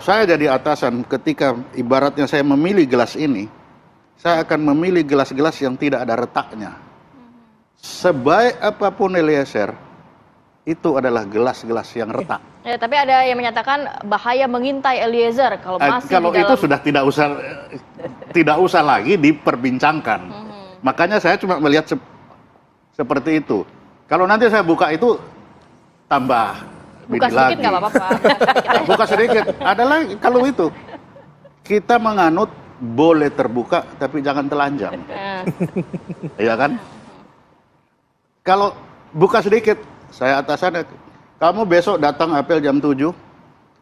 saya jadi atasan, ketika ibaratnya saya memilih gelas ini, saya akan memilih gelas-gelas yang tidak ada retaknya. Sebaik apapun Eliezer, itu adalah gelas-gelas yang retak. Ya, tapi ada yang menyatakan bahaya mengintai Eliezer kalau masih kalau di dalam... itu sudah tidak usah lagi diperbincangkan. Makanya saya cuma melihat seperti itu. Kalau nanti saya buka itu tambah buka sedikit lagi. nggak apa-apa. Buka sedikit. Ada lagi kalau itu kita menganut boleh terbuka tapi jangan telanjang. Iya kan? Kalau buka sedikit, saya atasannya, kamu besok datang apel jam 7,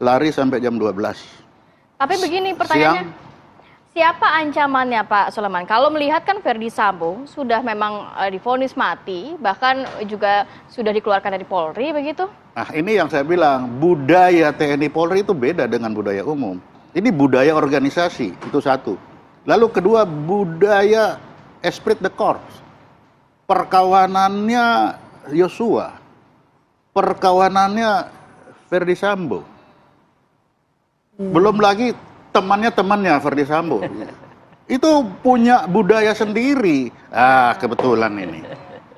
lari sampai jam 12. Tapi begini pertanyaannya, siapa ancamannya Pak Soleman? Kalau melihat kan Verdi Sambo sudah memang divonis mati, bahkan juga sudah dikeluarkan dari Polri begitu? Nah ini yang saya bilang, budaya TNI Polri itu beda dengan budaya umum. Ini budaya organisasi, itu satu. Lalu kedua, budaya esprit de corps. Perkawanannya Yosua, perkawanannya Verdi Sambo. Belum lagi temannya Verdi Sambo. Itu punya budaya sendiri. Kebetulan ini.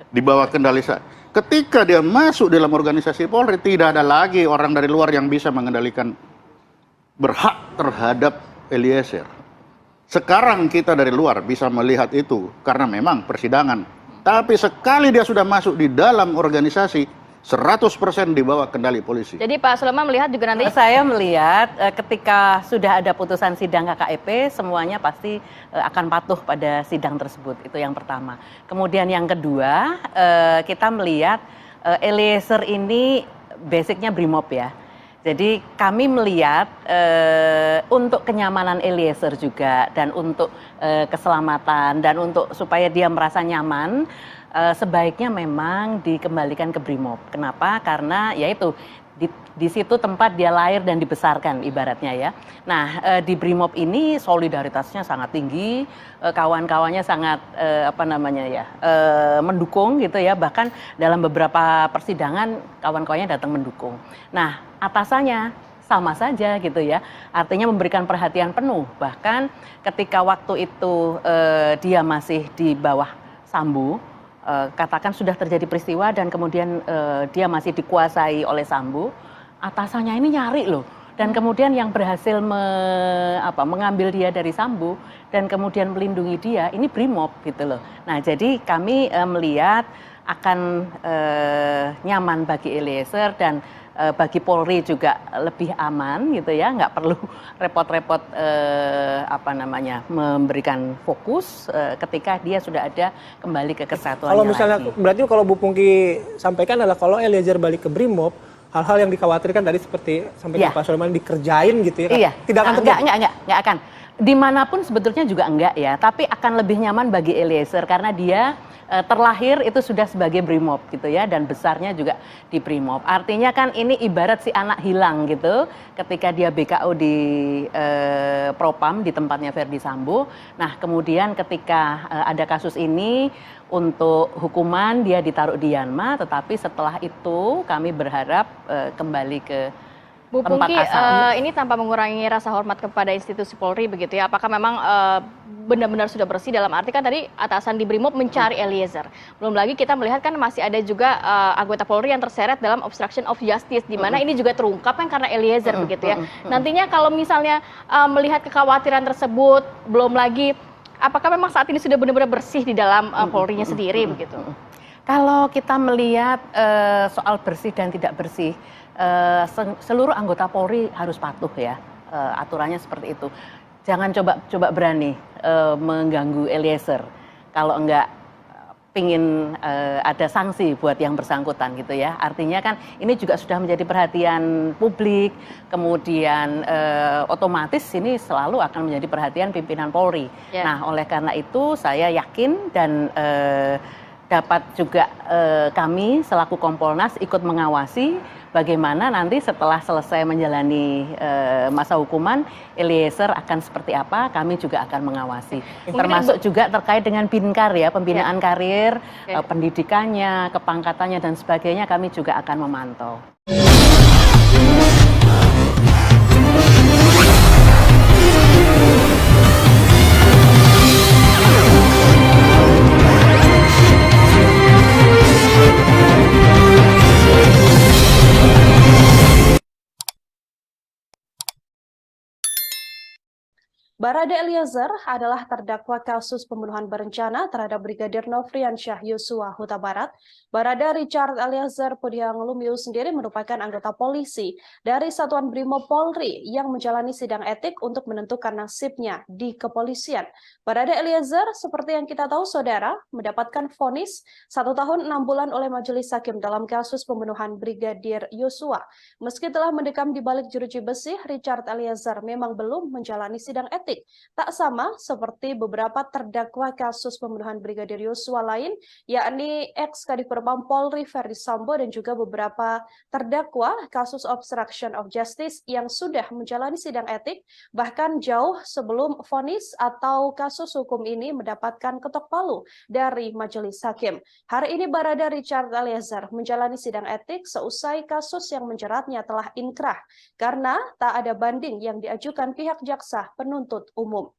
Di bawah kendali saya. Ketika dia masuk dalam organisasi Polri, tidak ada lagi orang dari luar yang bisa mengendalikan berhak terhadap Eliezer. Sekarang kita dari luar bisa melihat itu karena memang persidangan. Tapi sekali dia sudah masuk di dalam organisasi, 100% di bawah kendali polisi. Jadi Pak Soleman melihat juga nanti... Saya melihat ketika sudah ada putusan sidang KKEP, semuanya pasti akan patuh pada sidang tersebut. Itu yang pertama. Kemudian yang kedua, kita melihat Eliezer ini basicnya Brimob ya. Jadi kami melihat untuk kenyamanan Eliezer juga dan untuk keselamatan dan untuk supaya dia merasa nyaman, sebaiknya memang dikembalikan ke Brimob. Kenapa? Karena yaitu di situ tempat dia lahir dan dibesarkan ibaratnya ya. Nah di Brimob ini solidaritasnya sangat tinggi, kawan-kawannya sangat mendukung gitu ya. Bahkan dalam beberapa persidangan kawan-kawannya datang mendukung. Nah atasannya sama saja gitu ya, artinya memberikan perhatian penuh. Bahkan ketika waktu itu dia masih di bawah Sambo, katakan sudah terjadi peristiwa dan kemudian dia masih dikuasai oleh Sambo, atasannya ini nyari loh. Dan kemudian yang berhasil mengambil dia dari Sambo dan kemudian melindungi dia, ini Brimob gitu loh. Nah jadi kami melihat akan nyaman bagi Eliezer dan bagi Polri juga lebih aman gitu ya, nggak perlu repot-repot memberikan fokus ketika dia sudah ada kembali ke kesatuannya. Kalau misalnya lagi. Berarti kalau Bu Pungki sampaikan adalah kalau Eliezer balik ke Brimob, hal-hal yang dikhawatirkan tadi seperti sampai Pak Soleman dikerjain gitu ya, iya. Tidak akan terjadi. Nggak akan. Dimanapun sebetulnya juga enggak ya, tapi akan lebih nyaman bagi Eliezer karena dia terlahir itu sudah sebagai Brimob gitu ya, dan besarnya juga di Brimob. Artinya kan ini ibarat si anak hilang gitu ketika dia BKO di Propam di tempatnya Verdi Sambo. Nah kemudian ketika ada kasus ini untuk hukuman dia ditaruh di Yanma, tetapi setelah itu kami berharap kembali ke Bu Pungki, ini tanpa mengurangi rasa hormat kepada institusi Polri begitu ya, apakah memang benar-benar sudah bersih dalam arti kan tadi atasan di Brimob mencari Eliezer. Belum lagi kita melihat kan masih ada juga anggota Polri yang terseret dalam obstruction of justice, di mana ini juga terungkap kan karena Eliezer begitu ya. Nantinya kalau misalnya melihat kekhawatiran tersebut, belum lagi apakah memang saat ini sudah benar-benar bersih di dalam Polri-nya sendiri begitu? Kalau kita melihat soal bersih dan tidak bersih, seluruh anggota Polri harus patuh ya, aturannya seperti itu. Jangan coba berani mengganggu Eliezer kalau enggak pingin ada sanksi buat yang bersangkutan gitu ya. Artinya kan ini juga sudah menjadi perhatian publik, kemudian otomatis ini selalu akan menjadi perhatian pimpinan Polri. Nah oleh karena itu saya yakin dan dapat juga kami selaku Kompolnas ikut mengawasi bagaimana nanti setelah selesai menjalani masa hukuman, Eliezer akan seperti apa, kami juga akan mengawasi. Termasuk juga terkait dengan Binkar ya, pembinaan karir, pendidikannya, kepangkatannya dan sebagainya, kami juga akan memantau. Barada Eliezer adalah terdakwa kasus pembunuhan berencana terhadap Brigadir Nofriansyah Yosua Huta Barat. Barada Richard Eliezer Pudiang Lumiu sendiri merupakan anggota polisi dari Satuan Brimob Polri yang menjalani sidang etik untuk menentukan nasibnya di kepolisian. Barada Eliezer, seperti yang kita tahu saudara, mendapatkan vonis 1 tahun 6 bulan oleh Majelis Hakim dalam kasus pembunuhan Brigadir Yosua. Meski telah mendekam di balik jeruji besi, Richard Eliezer memang belum menjalani sidang etik. Tak sama seperti beberapa terdakwa kasus pembunuhan Brigadir Yosua lain, yakni ex-Kadif Propam Polri Verdi Sambo dan juga beberapa terdakwa kasus obstruction of justice yang sudah menjalani sidang etik, bahkan jauh sebelum vonis atau kasus hukum ini mendapatkan ketok palu dari majelis hakim. Hari ini Barada Richard Eliezer menjalani sidang etik seusai kasus yang menjeratnya telah inkrah karena tak ada banding yang diajukan pihak jaksa penuntut umum.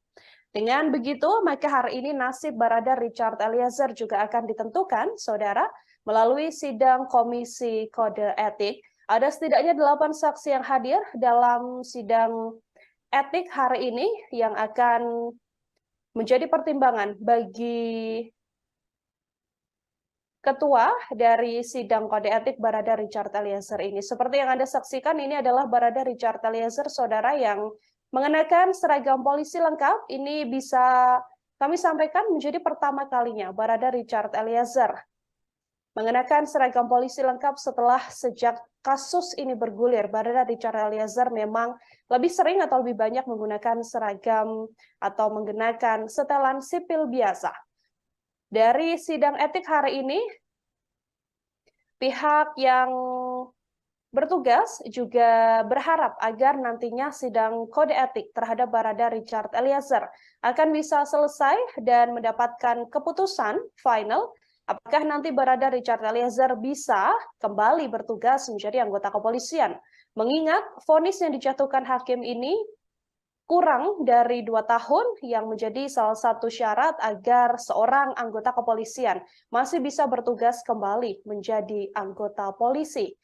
Dengan begitu, maka hari ini nasib Barada Richard Eliezer juga akan ditentukan, saudara, melalui sidang Komisi Kode Etik. Ada setidaknya 8 saksi yang hadir dalam sidang etik hari ini yang akan menjadi pertimbangan bagi ketua dari sidang kode etik Barada Richard Eliezer ini. Seperti yang Anda saksikan, ini adalah Barada Richard Eliezer, saudara, yang mengenakan seragam polisi lengkap. Ini bisa kami sampaikan menjadi pertama kalinya Barada Richard Eliezer mengenakan seragam polisi lengkap setelah sejak kasus ini bergulir. Barada Richard Eliezer memang lebih sering atau lebih banyak menggunakan seragam atau mengenakan setelan sipil biasa. Dari sidang etik hari ini, pihak yang bertugas juga berharap agar nantinya sidang kode etik terhadap Barada Richard Eliezer akan bisa selesai dan mendapatkan keputusan final apakah nanti Barada Richard Eliezer bisa kembali bertugas menjadi anggota kepolisian. Mengingat vonis yang dijatuhkan hakim ini kurang dari 2 tahun yang menjadi salah satu syarat agar seorang anggota kepolisian masih bisa bertugas kembali menjadi anggota polisi.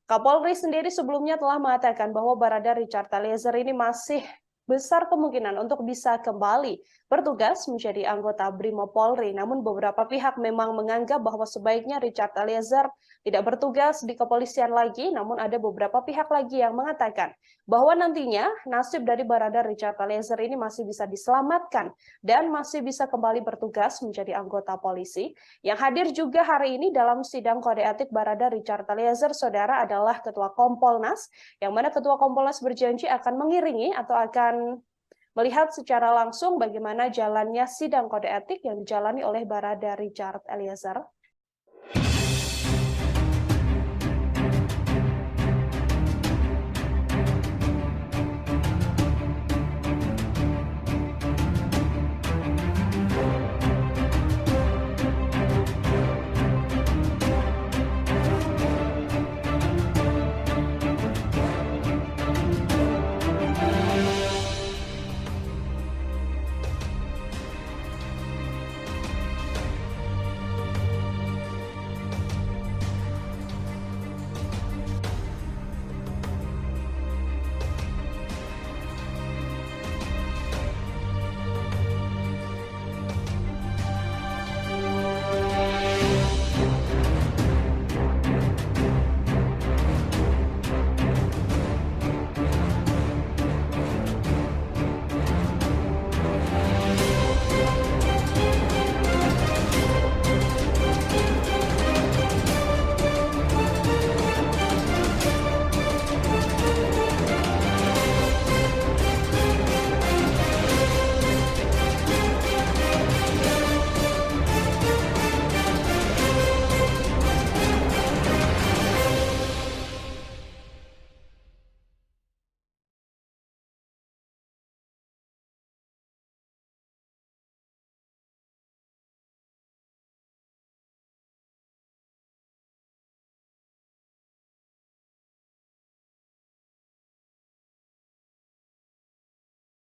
Kapolri sendiri sebelumnya telah mengatakan bahwa Barada Richard Eliezer ini masih besar kemungkinan untuk bisa kembali bertugas menjadi anggota Brimob Polri. Namun beberapa pihak memang menganggap bahwa sebaiknya Richard Eliezer tidak bertugas di kepolisian lagi, namun ada beberapa pihak lagi yang mengatakan bahwa nantinya nasib dari Barada Richard Eliezer ini masih bisa diselamatkan dan masih bisa kembali bertugas menjadi anggota polisi. Yang hadir juga hari ini dalam sidang kode etik Barada Richard Eliezer, saudara, adalah Ketua Kompolnas, yang mana Ketua Kompolnas berjanji akan mengiringi atau akan melihat secara langsung bagaimana jalannya sidang kode etik yang dijalani oleh Barada Richard Eliezer.